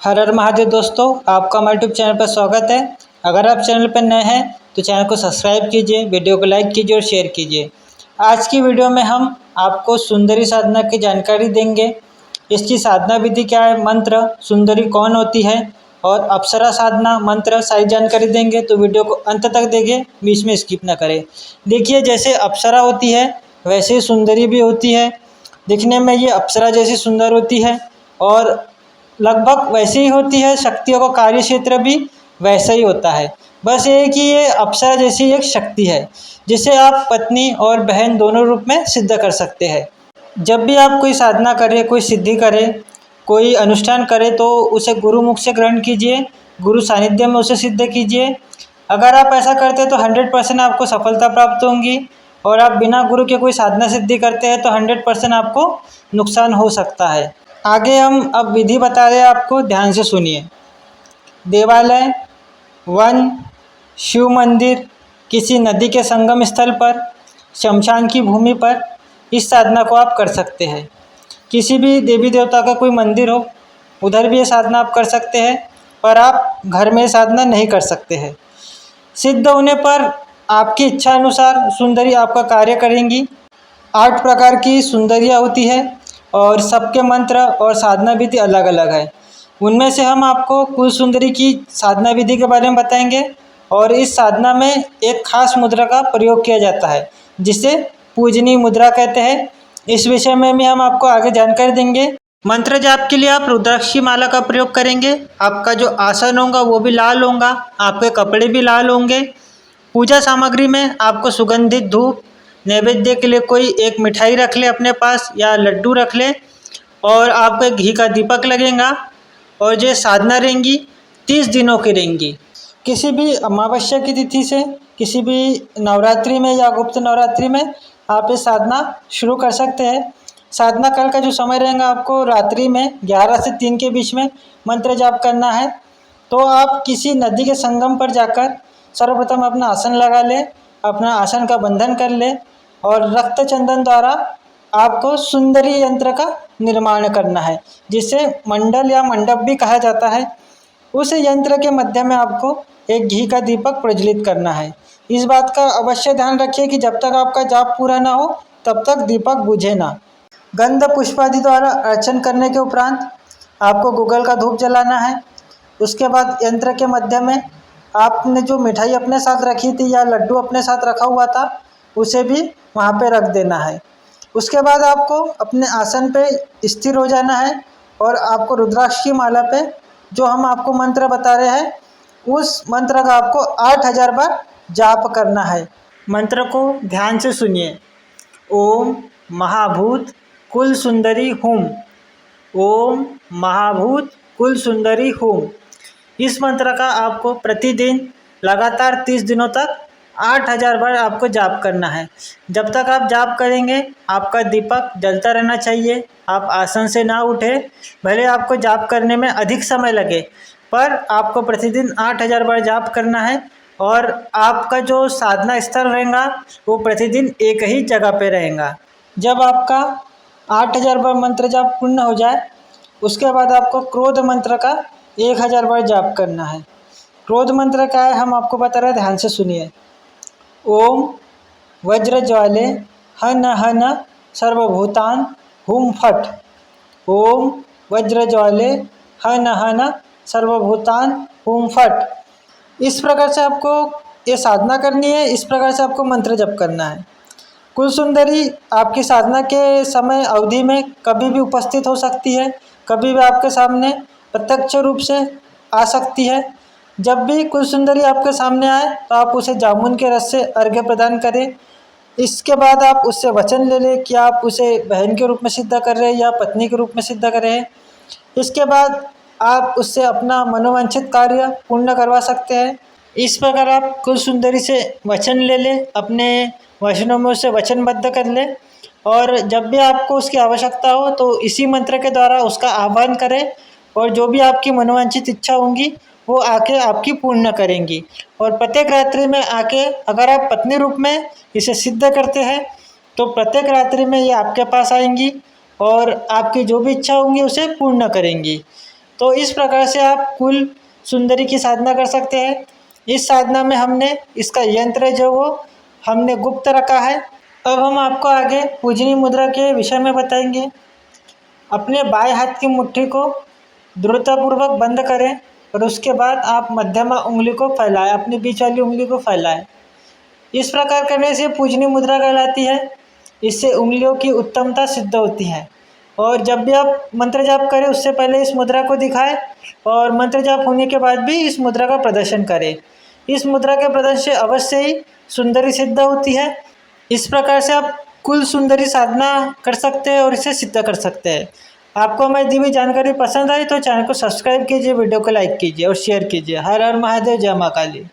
हर हर महादेव दोस्तों, आपका हमारे यूट्यूब चैनल पर स्वागत है। अगर आप चैनल पर नए हैं तो चैनल को सब्सक्राइब कीजिए, वीडियो को लाइक कीजिए और शेयर कीजिए। आज की वीडियो में हम आपको सुंदरी साधना की जानकारी देंगे। इसकी साधना विधि क्या है, मंत्र, सुंदरी कौन होती है और अप्सरा साधना मंत्र सारी जानकारी देंगे। तो वीडियो को अंत तक देखिए, बीच में स्किप ना करें। देखिए, जैसे अप्सरा होती है वैसे ही सुंदरी भी होती है। दिखने में ये अप्सरा जैसी सुंदर होती है और लगभग वैसे ही होती है। शक्तियों का कार्य क्षेत्र भी वैसा ही होता है। बस ये है कि ये अप्सरा जैसी एक शक्ति है जिसे आप पत्नी और बहन दोनों रूप में सिद्ध कर सकते हैं। जब भी आप कोई साधना करें, कोई सिद्धि करें, कोई अनुष्ठान करें तो उसे गुरु मुख से ग्रहण कीजिए, गुरु सानिध्य में उसे सिद्ध कीजिए। अगर आप ऐसा करते हैं तो 100% आपको सफलता प्राप्त होंगी और आप बिना गुरु के कोई साधना सिद्धि करते हैं तो 100% आपको नुकसान हो सकता है। आगे हम अब विधि बता रहे हैं आपको, ध्यान से सुनिए। देवालय, वन, शिव मंदिर, किसी नदी के संगम स्थल पर, शमशान की भूमि पर इस साधना को आप कर सकते हैं। किसी भी देवी देवता का कोई मंदिर हो उधर भी ये साधना आप कर सकते हैं, पर आप घर में साधना नहीं कर सकते हैं। सिद्ध होने पर आपकी इच्छा अनुसार सुंदरी आपका कार्य करेंगी। 8 प्रकार की सुंदरियाँ होती है और सबके मंत्र और साधना विधि अलग अलग है। उनमें से हम आपको कुल सुंदरी की साधना विधि के बारे में बताएंगे और इस साधना में एक खास मुद्रा का प्रयोग किया जाता है जिसे पूजनीय मुद्रा कहते हैं। इस विषय में भी हम आपको आगे जानकारी देंगे। मंत्र जाप के लिए आप रुद्राक्ष की माला का प्रयोग करेंगे। आपका जो आसन होगा वो भी लाल होगा, आपके कपड़े भी लाल होंगे। पूजा सामग्री में आपको सुगंधित धूप, नैवेद्य के लिए कोई एक मिठाई रख ले अपने पास या लड्डू रख ले और आपको एक घी का दीपक लगेगा। और जो साधना रहेंगी 30 दिनों की रहेंगी। किसी भी अमावस्या की तिथि से, किसी भी नवरात्रि में या गुप्त नवरात्रि में आप ये साधना शुरू कर सकते हैं। साधना काल का जो समय रहेगा आपको रात्रि में 11 से 3 के बीच में मंत्र जाप करना है। तो आप किसी नदी के संगम पर जाकर सर्वप्रथम अपना आसन लगा ले, अपना आसन का बंधन कर ले और रक्त चंदन द्वारा आपको सुंदरी यंत्र का निर्माण करना है जिसे मंडल या मंडप भी कहा जाता है। उस यंत्र के मध्य में आपको एक घी का दीपक प्रज्वलित करना है। इस बात का अवश्य ध्यान रखिए कि जब तक आपका जाप पूरा ना हो तब तक दीपक बुझे ना। गंध पुष्प आदि द्वारा अर्चन करने के उपरांत आपको गूगल का धूप जलाना है। उसके बाद यंत्र के मध्य में आपने जो मिठाई अपने साथ रखी थी या लड्डू अपने साथ रखा हुआ था उसे भी वहाँ पे रख देना है। उसके बाद आपको अपने आसन पे स्थिर हो जाना है और आपको रुद्राक्ष की माला पे जो हम आपको मंत्र बता रहे हैं उस मंत्र का आपको 8000 बार जाप करना है। मंत्र को ध्यान से सुनिए। ओम महाभूत कुल सुंदरी हुम, ओम महाभूत कुल सुंदरी हुम। इस मंत्र का आपको प्रतिदिन लगातार 30 दिनों तक 8000 बार आपको जाप करना है। जब तक आप जाप करेंगे आपका दीपक जलता रहना चाहिए। आप आसन से ना उठे, भले आपको जाप करने में अधिक समय लगे पर आपको प्रतिदिन 8000 बार जाप करना है। और आपका जो साधना स्थल रहेगा वो प्रतिदिन एक ही जगह पे रहेगा। जब आपका 8000 बार मंत्र जाप पूर्ण हो जाए उसके बाद आपको क्रोध मंत्र का 1000 बार जाप करना है। क्रोध मंत्र क्या है हम आपको बता रहे हैं, ध्यान से सुनिए। ओम वज्रज्वाले हन हन सर्वभूतान हुम फट, ओम वज्रज्वाले हन हन सर्वभूतान हुम फट। इस प्रकार से आपको ये साधना करनी है, इस प्रकार से आपको मंत्र जप करना है। कुल सुंदरी आपकी साधना के समय अवधि में कभी भी उपस्थित हो सकती है, कभी भी आपके सामने प्रत्यक्ष रूप से आ सकती है। जब भी कुल सुंदरी आपके सामने आए तो आप उसे जामुन के रस से अर्घ्य प्रदान करें। इसके बाद आप उससे वचन ले लें कि आप उसे बहन के रूप में सिद्ध कर रहे हैं या पत्नी के रूप में सिद्ध कर रहे हैं। इसके बाद आप उससे अपना मनोवांछित कार्य पूर्ण करवा सकते हैं। इस प्रकार आप कुल सुंदरी से वचन ले लें, अपने वचनों में उसे वचनबद्ध कर लें और जब भी आपको उसकी आवश्यकता हो तो इसी मंत्र के द्वारा उसका आह्वान करें और जो भी आपकी मनोवांछित इच्छा होंगी वो आके आपकी पूर्ण करेंगी। और प्रत्येक रात्रि में आके अगर आप पत्नी रूप में इसे सिद्ध करते हैं तो प्रत्येक रात्रि में ये आपके पास आएंगी और आपकी जो भी इच्छा होंगी उसे पूर्ण करेंगी। तो इस प्रकार से आप कुल सुंदरी की साधना कर सकते हैं। इस साधना में हमने इसका यंत्र जो वो हमने गुप्त रखा है। अब हम आपको आगे पूजनी मुद्रा के विषय में बताएंगे। अपने बाएं हाथ की मुट्ठी को दृढ़तापूर्वक बंद करें और उसके बाद आप मध्यमा उंगली को फैलाएं, अपनी बीच वाली उंगली को फैलाएं। इस प्रकार करने से पूजनी मुद्रा कहलाती है। इससे उंगलियों की उत्तमता सिद्ध होती है। और जब भी आप मंत्र जाप करें उससे पहले इस मुद्रा को दिखाएं और मंत्र जाप होने के बाद भी इस मुद्रा का प्रदर्शन करें। इस मुद्रा के प्रदर्शन से अवश्य ही सुंदरी सिद्ध होती है। इस प्रकार से आप कुल सुंदरी साधना कर सकते हैं और इसे सिद्ध कर सकते हैं। आपको हमारी दी हुई जानकारी पसंद आई तो चैनल को सब्सक्राइब कीजिए, वीडियो को लाइक कीजिए और शेयर कीजिए। हर हर महादेव, जय मां काली।